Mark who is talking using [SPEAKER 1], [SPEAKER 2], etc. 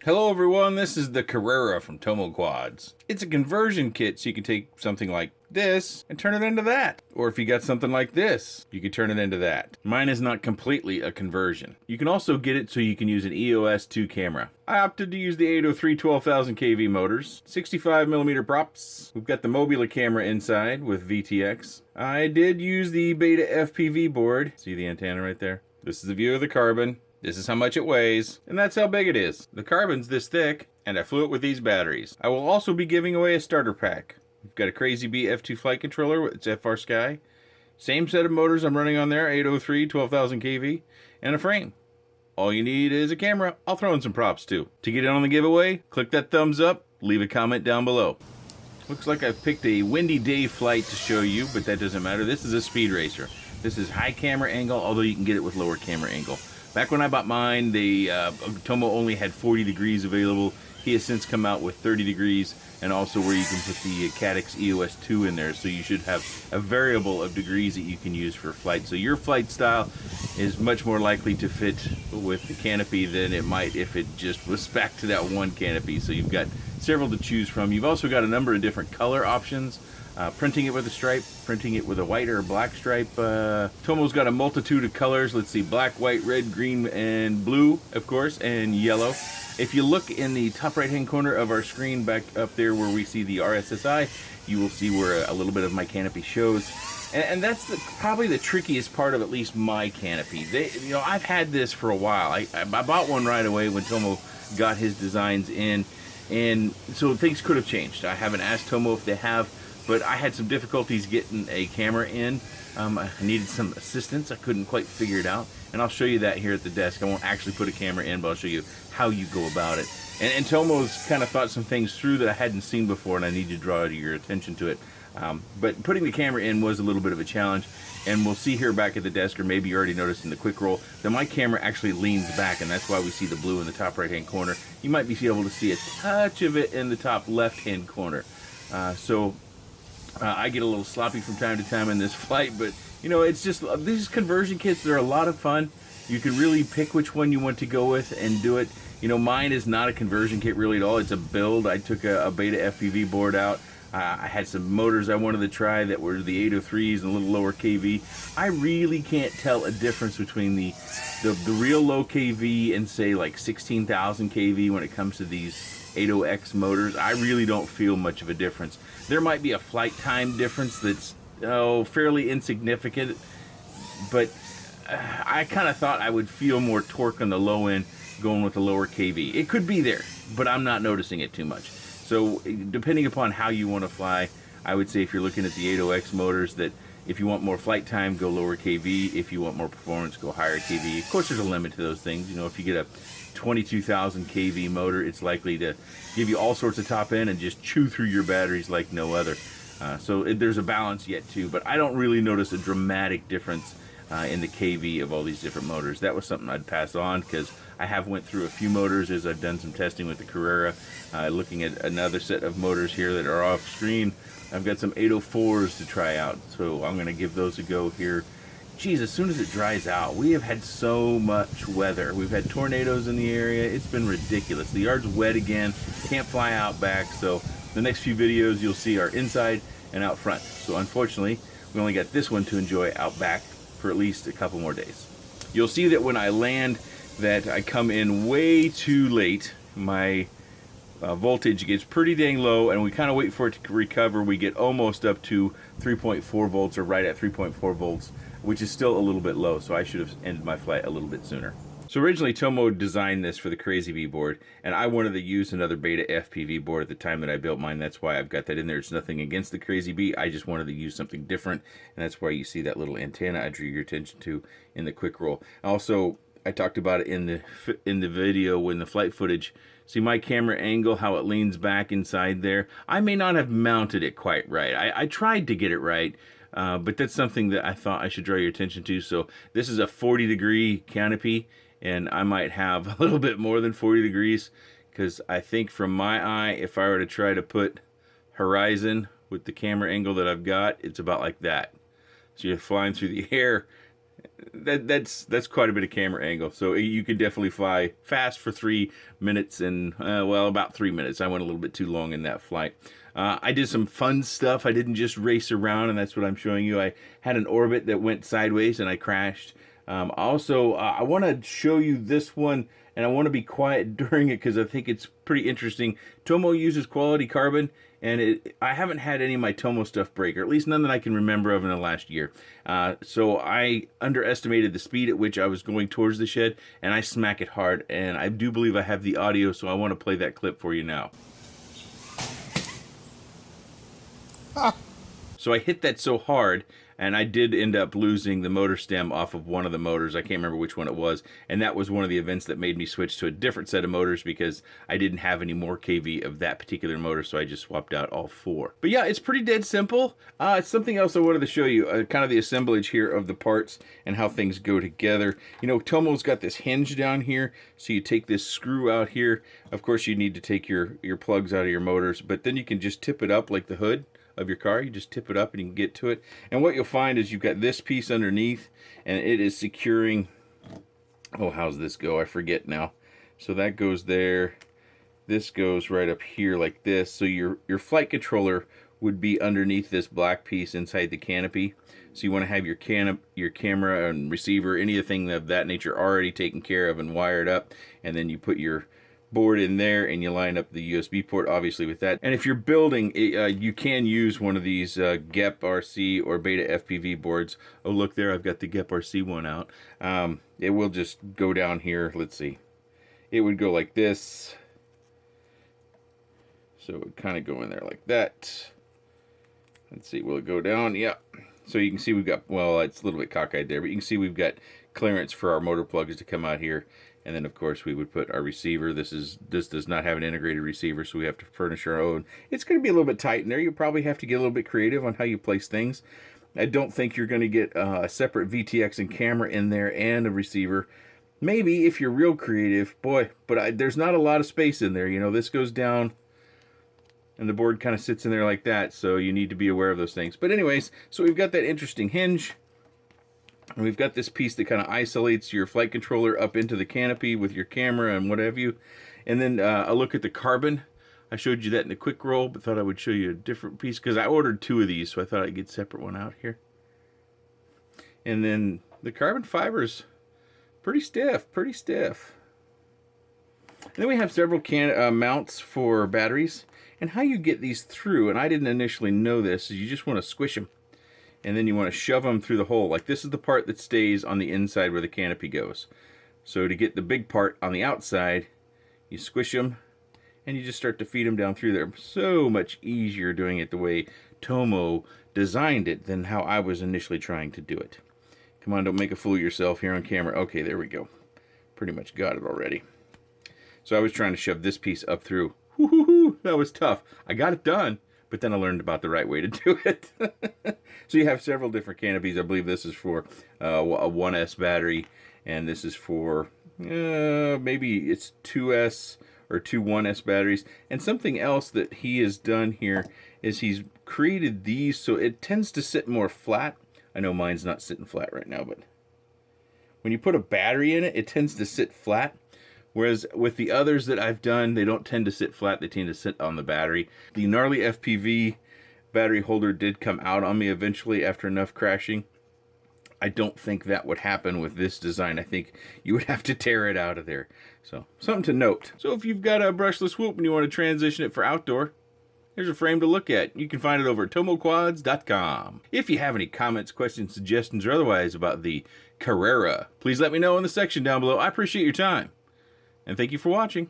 [SPEAKER 1] Hello everyone, this is the Carerra from TomoQuads. It's a conversion kit so you can take something like this and turn it into that. Or if you got something like this, you can turn it into that. Mine is not completely a conversion. You can also get it so you can use an EOS 2 camera. I opted to use the 803 12,000 kV motors, 65mm props. We've got the Mobula camera inside with VTX. I did use the Beta FPV board. See the antenna right there? This is the view of the carbon. This is how much it weighs, and that's how big it is. The carbon's this thick, and I flew it with these batteries. I will also be giving away a starter pack. We've got a Crazy Bee F2 flight controller with its FR Sky. Same set of motors I'm running on there, 803, 12,000 kV, and a frame. All you need is a camera. I'll throw in some props too. To get in on the giveaway, click that thumbs up, leave a comment down below. Looks like I've picked a windy day flight to show you, but that doesn't matter. This is a speed racer. This is high camera angle, although you can get it with lower camera angle. Back when I bought mine, the Tomo only had 40 degrees available. He has since come out with 30 degrees, and also where you can put the Caddx EOS 2 in there, so you should have a variable of degrees that you can use for flight. So your flight style is much more likely to fit with the canopy than it might if it just was back to that one canopy. So you've got several to choose from. You've also got a number of different color options. Printing it with a stripe, printing it with a white or a black stripe. Tomo's got a multitude of colors. Let's see, black, white, red, green, and blue, of course, and yellow. If you look in the top right-hand corner of our screen back up there where we see the RSSI, you will see where a little bit of my canopy shows. And that's probably the trickiest part of at least my canopy. I've had this for a while. I bought one right away when Tomo got his designs in, and so things could have changed. I haven't asked Tomo if they have, but I had some difficulties getting a camera in. I needed some assistance. I couldn't quite figure it out. And I'll show you that here at the desk. I won't actually put a camera in, but I'll show you how you go about it. And Tomo's kind of thought some things through that I hadn't seen before, and I need to draw your attention to it. But putting the camera in was a little bit of a challenge. And we'll see here back at the desk, or maybe you already noticed in the quick roll, that my camera actually leans back, and that's why we see the blue in the top right-hand corner. You might be able to see a touch of it in the top left-hand corner. I get a little sloppy from time to time in this flight, but it's just, these conversion kits, they're a lot of fun. You can really pick which one you want to go with and do it. Mine is not a conversion kit really at all. It's a build. I took a Beta FPV board out. I had some motors I wanted to try that were the 803s and a little lower kV. I really can't tell a difference between the real low kV and say like 16,000 kV when it comes to these 80X motors. I really don't feel much of a difference. There might be a flight time difference that's fairly insignificant, but I kind of thought I would feel more torque on the low end going with the lower kV. It could be there, but I'm not noticing it too much. So depending upon how you want to fly, I would say if you're looking at the 80X motors, that if you want more flight time, go lower kV. If you want more performance, go higher kV. Of course, there's a limit to those things. If you get a 22,000 kV motor, it's likely to give you all sorts of top end and just chew through your batteries like no other. So there's a balance yet too, but I don't really notice a dramatic difference in the kV of all these different motors. That was something I'd pass on because I have went through a few motors as I've done some testing with the Carerra. Looking at another set of motors here that are off screen. I've got some 804s to try out, so I'm going to give those a go here. Geez, as soon as it dries out, we have had so much weather. We've had tornadoes in the area. It's been ridiculous. The yard's wet again. Can't fly out back, so the next few videos you'll see are inside and out front. So unfortunately, we only got this one to enjoy out back for at least a couple more days. You'll see that when I land that I come in way too late. My voltage gets pretty dang low, and we kind of wait for it to recover. We get almost up to 3.4 volts, or right at 3.4 volts, which is still a little bit low, so I should have ended my flight a little bit sooner. So originally Tomo designed this for the Crazy Bee board, and I wanted to use another Beta FPV board at the time that I built mine. That's why I've got that in there. It's nothing against the Crazy Bee. I just wanted to use something different, and that's why you see that little antenna I drew your attention to in the quick roll. Also, I talked about it in the video when the flight footage. See my camera angle, how it leans back inside there. I may not have mounted it quite right. I tried to get it right, but that's something that I thought I should draw your attention to. So this is a 40-degree canopy, and I might have a little bit more than 40 degrees, because I think from my eye, if I were to try to put horizon with the camera angle that I've got, it's about like that. So you're flying through the air that's quite a bit of camera angle. So you could definitely fly fast for 3 minutes and, well, about 3 minutes. I went a little bit too long in that flight. I did some fun stuff. I didn't just race around, and that's what I'm showing you. I had an orbit that went sideways, and I crashed. Also, I want to show you this one, and I want to be quiet during it because I think it's pretty interesting. Tomo uses quality carbon, and I haven't had any of my Tomo stuff break, or at least none that I can remember of in the last year. So I underestimated the speed at which I was going towards the shed, and I smack it hard, and I do believe I have the audio, so I want to play that clip for you now. So I hit that so hard, and I did end up losing the motor stem off of one of the motors. I can't remember which one it was, and that was one of the events that made me switch to a different set of motors because I didn't have any more kV of that particular motor, so I just swapped out all 4. But yeah, it's pretty dead simple. It's something else I wanted to show you, kind of the assemblage here of the parts and how things go together. You know, Tomo's got this hinge down here, so you take this screw out here. Of course, you need to take your plugs out of your motors, but then you can just tip it up like the hood of your car. You just tip it up and you can get to it, and what you'll find is you've got this piece underneath, and it is securing, oh, how's this go? I forget now. So that goes there, this goes right up here like this. So your flight controller would be underneath this black piece inside the canopy. So you want to have your camera and receiver, anything of that nature already taken care of and wired up, and then you put your board in there and you line up the USB port obviously with that. And if you're building, you can use one of these GEP RC or Beta FPV boards. Oh, look there, I've got the GEP RC one out. It will just go down here. Let's see. It would go like this. So it would kind of go in there like that. Let's see, will it go down? Yeah. So you can see we've got, well, it's a little bit cockeyed there, but you can see we've got clearance for our motor plugs to come out here. And then, of course, we would put our receiver. This does not have an integrated receiver, so we have to furnish our own. It's going to be a little bit tight in there. You'll probably have to get a little bit creative on how you place things. I don't think you're going to get a separate VTX and camera in there and a receiver. Maybe if you're real creative, boy, but there's not a lot of space in there. You know, this goes down, and the board kind of sits in there like that, so you need to be aware of those things. But anyways, so we've got that interesting hinge. And we've got this piece that kind of isolates your flight controller up into the canopy with your camera and what have you. And then a look at the carbon. I showed you that in the quick roll, but thought I would show you a different piece because I ordered 2 of these, so I thought I'd get a separate one out here. And then the carbon fiber's pretty stiff, pretty stiff. And then we have several mounts for batteries. And how you get these through, and I didn't initially know this, is you just want to squish them. And then you want to shove them through the hole. Like this is the part that stays on the inside where the canopy goes. So to get the big part on the outside, you squish them and you just start to feed them down through there. So much easier doing it the way Tomo designed it than how I was initially trying to do it. Come on, don't make a fool of yourself here on camera. Okay, there we go. Pretty much got it already. So I was trying to shove this piece up through. Woo-hoo-hoo, that was tough. I got it done. But then I learned about the right way to do it. So you have several different canopies. I believe this is for a 1S battery, and this is for maybe it's 2S or 2 1S batteries. And something else that he has done here is he's created these so it tends to sit more flat. I know mine's not sitting flat right now, but when you put a battery in it, it tends to sit flat. Whereas with the others that I've done, they don't tend to sit flat, they tend to sit on the battery. The gnarly FPV battery holder did come out on me eventually after enough crashing. I don't think that would happen with this design. I think you would have to tear it out of there. So, something to note. So if you've got a brushless whoop and you want to transition it for outdoor, here's a frame to look at. You can find it over at TomoQuads.com. If you have any comments, questions, suggestions, or otherwise about the Carerra, please let me know in the section down below. I appreciate your time. And thank you for watching.